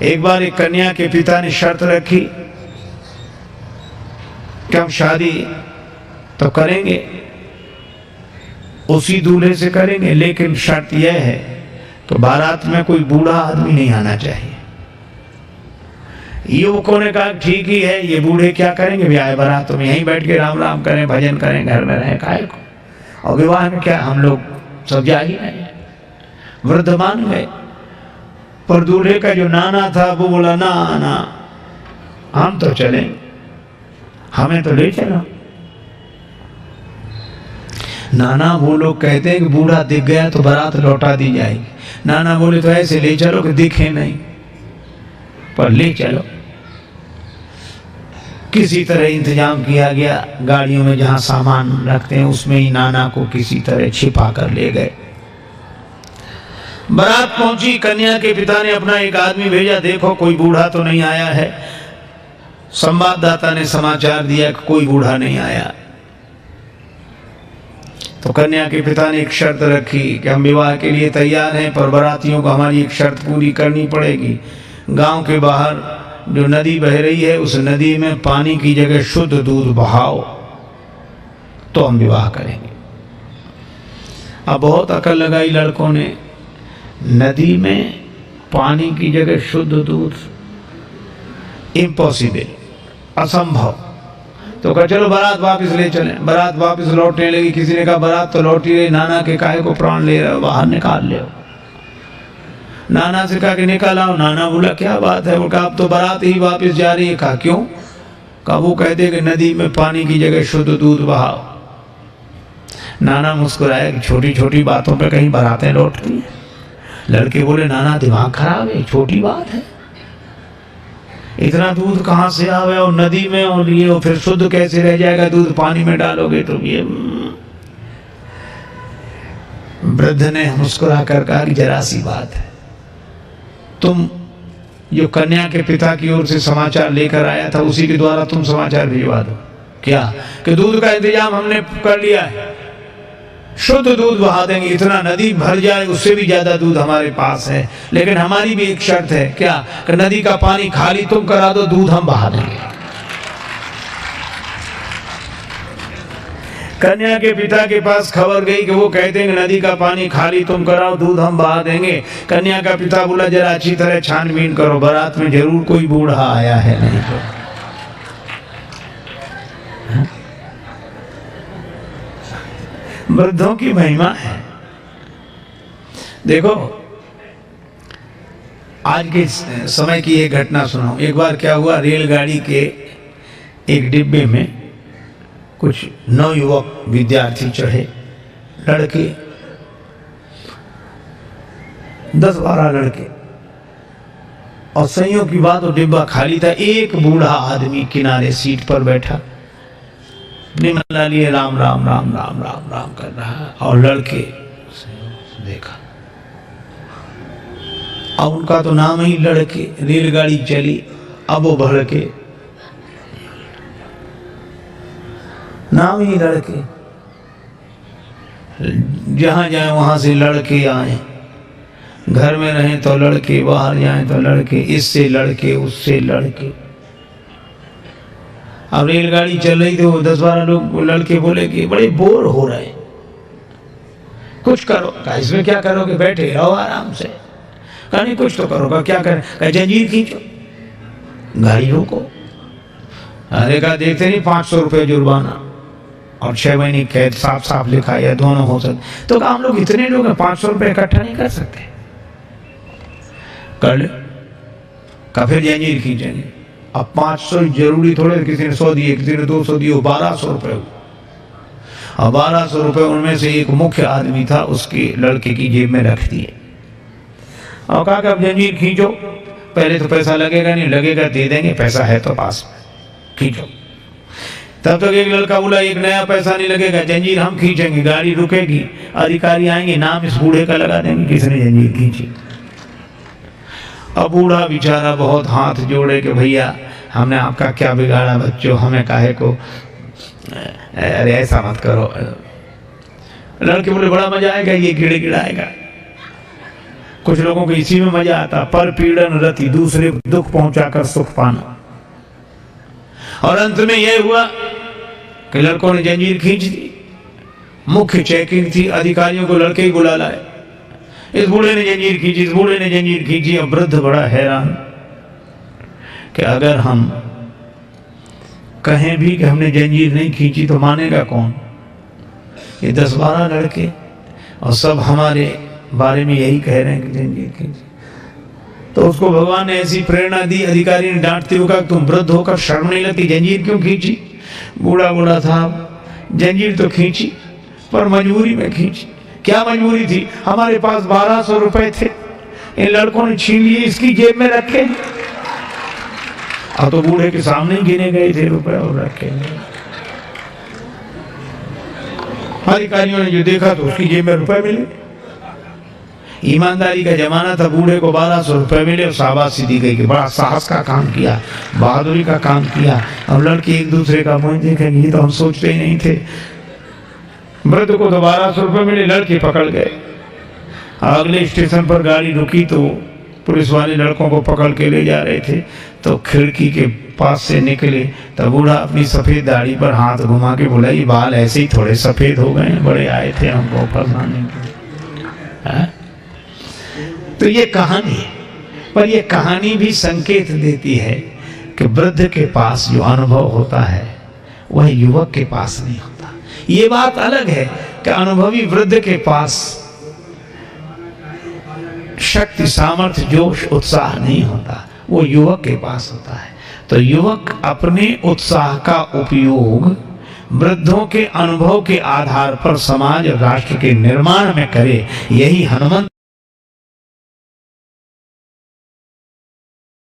एक बार एक कन्या के पिता ने शर्त रखी कि हम शादी तो करेंगे, उसी दूल्हे से करेंगे, लेकिन शर्त यह है तो बारात में कोई बूढ़ा आदमी नहीं आना चाहिए। युवकों ने कहा ठीक ही है, ये बूढ़े क्या करेंगे ब्याह बारात में, यहीं बैठ के राम राम करें, भजन करें, घर में रहें, काहे को, और विवाह में क्या हम लोग सब जा ही रहे। वृद्ध मान गए, पर दूल्हे का जो नाना था वो बोला ना ना, हम तो चलें, हमें तो ले चलो। नाना वो लोग कहते हैं कि बूढ़ा दिख गया तो बारात लौटा दी जाएगी। नाना बोले तो ऐसे ले चलो कि दिखे नहीं, पर ले चलो। किसी तरह इंतजाम किया गया, गाड़ियों में जहां सामान रखते हैं उसमें ही नाना को किसी तरह छिपा कर ले गए। बारात पहुंची, कन्या के पिता ने अपना एक आदमी भेजा, देखो कोई बूढ़ा तो नहीं आया है। संवाददाता ने समाचार दिया कि कोई बूढ़ा नहीं आया। तो कन्या के पिता ने एक शर्त रखी कि हम विवाह के लिए तैयार हैं, पर बारातियों को हमारी एक शर्त पूरी करनी पड़ेगी। गांव के बाहर जो नदी बह रही है उस नदी में पानी की जगह शुद्ध दूध बहाओ तो हम विवाह करेंगे। अब बहुत अकल लगाई लड़कों ने, नदी में पानी की जगह शुद्ध दूध, इम्पॉसिबल, असंभव। तो कहा चलो बारात वापस ले चले। बारात वापस लौटने लगी। किसी ने कहा बारात तो लौटी रही, नाना के काहे को प्राण ले रहे हो, बाहर निकाल ले। नाना से कहा कि निकाल आओ। नाना बोला क्या बात है, बोला अब तो बारात ही वापस जा रही है। कहा क्यों? कहा वो कहते कि नदी में पानी की जगह शुद्ध दूध बहाओ। नाना मुस्कुराया कि छोटी छोटी बातों पे कहीं बारातें लौटती हैं। लड़के बोले नाना दिमाग खराब है, छोटी बात है, इतना दूध कहाँ से आवे और नदी में, और ये और फिर शुद्ध कैसे रह जाएगा, दूध पानी में डालोगे तो ये। वृद्ध ने मुस्कुरा कर कहा कि जरा सी बात है, तुम जो कन्या के पिता की ओर से समाचार लेकर आया था उसी के द्वारा तुम समाचार भिजवा दो। क्या? कि दूध का इंतजाम हमने कर लिया है, शुद्ध दूध बहा देंगे, इतना नदी भर जाए उससे भी ज्यादा दूध हमारे पास है, लेकिन हमारी भी एक शर्त है। क्या? कि नदी का पानी खाली तुम करा दो, दूध हम बहा देंगे। कन्या के पिता के पास खबर गई कि वो कहते हैं कि नदी का पानी खाली तुम कराओ, दूध हम बहा देंगे। कन्या का पिता बोला जरा अच्छी तरह छानबीन करो, बारात में जरूर कोई बूढ़ा आया है, नहीं तो। वृद्धों की महिमा है। देखो आज के समय की एक घटना सुनाऊं। एक बार क्या हुआ, रेलगाड़ी के एक डिब्बे में कुछ नवयुवक विद्यार्थी चढ़े, लड़के 10-12 लड़के, और संयोग की बात वो डिब्बा खाली था। एक बूढ़ा आदमी किनारे सीट पर बैठा निमला लिए राम राम राम राम राम राम कर रहा है, और लड़के देखा। अब उनका तो नाम ही लड़के। रेलगाड़ी चली, अब वो भड़के, नाम ही लड़के, जहां जाए वहां से लड़के आए। घर में रहें तो लड़के, बाहर जाएं तो लड़के, इससे लड़के उससे लड़के। अब रेलगाड़ी चल रही थी, वो 10-12 लोग लड़के बोले कि बड़े बोर हो रहे, कुछ करो। कहा इसमें क्या करोगे, बैठे रहो आराम से। कहा नहीं कुछ तो करो। कहा क्या करें? कहा जंजीर खींचो, गाड़ी रोको। अरे कहा देखते नहीं 500 रुपये जुर्माना और 6 महीने कैद, साफ साफ लिखा है, दोनों हो सकते। तो कहा हम लोग इतने लोग हैं, 500 रुपये इकट्ठा नहीं कर सकते। कर ले। कहा फिर जंजीर खींचेंगे। अब 500 जरूरी थोड़े, किसी ने 100 दिए, किसी ने 200 दिए, 1200 रुपये हुए। और 1200 रुपये उनमें से एक मुख्य आदमी था, उसके लड़के की जेब में रख दिए और कहा कि अब जंजीर खींचो। पहले तो पैसा लगेगा नहीं, लगेगा दे देंगे, पैसा है तो पास, खींचो। तब तक एक लड़का बोला एक नया पैसा नहीं लगेगा, जंजीर हम खींचेंगे, गाड़ी रुकेगी, अधिकारी आएंगे, नाम इस बूढ़े का लगा देंगे किसने जंजीर खींची। अब बूढ़ा बेचारा बहुत हाथ जोड़े कि भैया हमने आपका क्या बिगाड़ा बच्चों, हमें काहे को, अरे ऐसा मत करो। लड़के बोले बड़ा मजा आएगा, ये गिड़े गिड़ाएगा। कुछ लोगों को इसी में मजा आता, पर पीड़न रति, दूसरे को दुख पहुंचाकर सुख पाना। और अंत में यह हुआ कि लड़कों ने जंजीर खींच दी। मुख्य चेकिंग थी, अधिकारियों को लड़के ही बुला लाए। इस बूढ़े ने जंजीर खींची, इस बूढ़े ने जंजीर खींची। अब वृद्ध बड़ा हैरान कि अगर हम कहें भी कि हमने जंजीर नहीं खींची तो मानेगा कौन? ये 10-12 लड़के और सब हमारे बारे में यही कह रहे हैं कि जंजीर खींची। तो उसको भगवान ने ऐसी प्रेरणा दी, अधिकारी ने डांटते हुए कहा, तुम वृद्ध होकर शर्म नहीं लगती, जंजीर क्यों खींची? बूढ़ा था, जंजीर तो खींची पर मजबूरी में खींची। क्या मजबूरी थी? हमारे पास 1200 रुपए थे, इन लड़कों ने छीन लिए, इसकी जेब में रखे। अब तो बूढ़े के सामने ही गिने गए थे रुपए और रखे। अधिकारियों ने जो देखा तो उसकी जेब में रुपए मिले। ईमानदारी का जमाना था, बूढ़े को 1200 रुपए मिले और शाबाशी दी गई कि बड़ा साहस का काम किया, बहादुरी का काम किया। अब लड़के एक दूसरे का मुंह देखेंगे, ये तो हम सोचते ही नहीं थे। वृद्ध को तो 1200 रुपए मिले, लड़के पकड़ गए। अगले स्टेशन पर गाड़ी रुकी तो पुलिस वाले लड़कों को पकड़ के ले जा रहे थे। तो खिड़की के पास से निकले तो बूढ़ा अपनी सफेद दाढ़ी पर हाथ घुमा के बोला, ये बाल ऐसे ही थोड़े सफेद हो गए, बड़े आए थे हमको फंसाने के लिए। तो ये कहानी है, पर ये कहानी भी संकेत देती है कि वृद्ध के पास जो अनुभव होता है वह युवक के पास नहीं होता। ये बात अलग है कि अनुभवी वृद्ध के पास शक्ति, सामर्थ्य, जोश, उत्साह नहीं होता, वो युवक के पास होता है। तो युवक अपने उत्साह का उपयोग वृद्धों के अनुभव के आधार पर समाज, राष्ट्र के निर्माण में करे, यही हनुमंत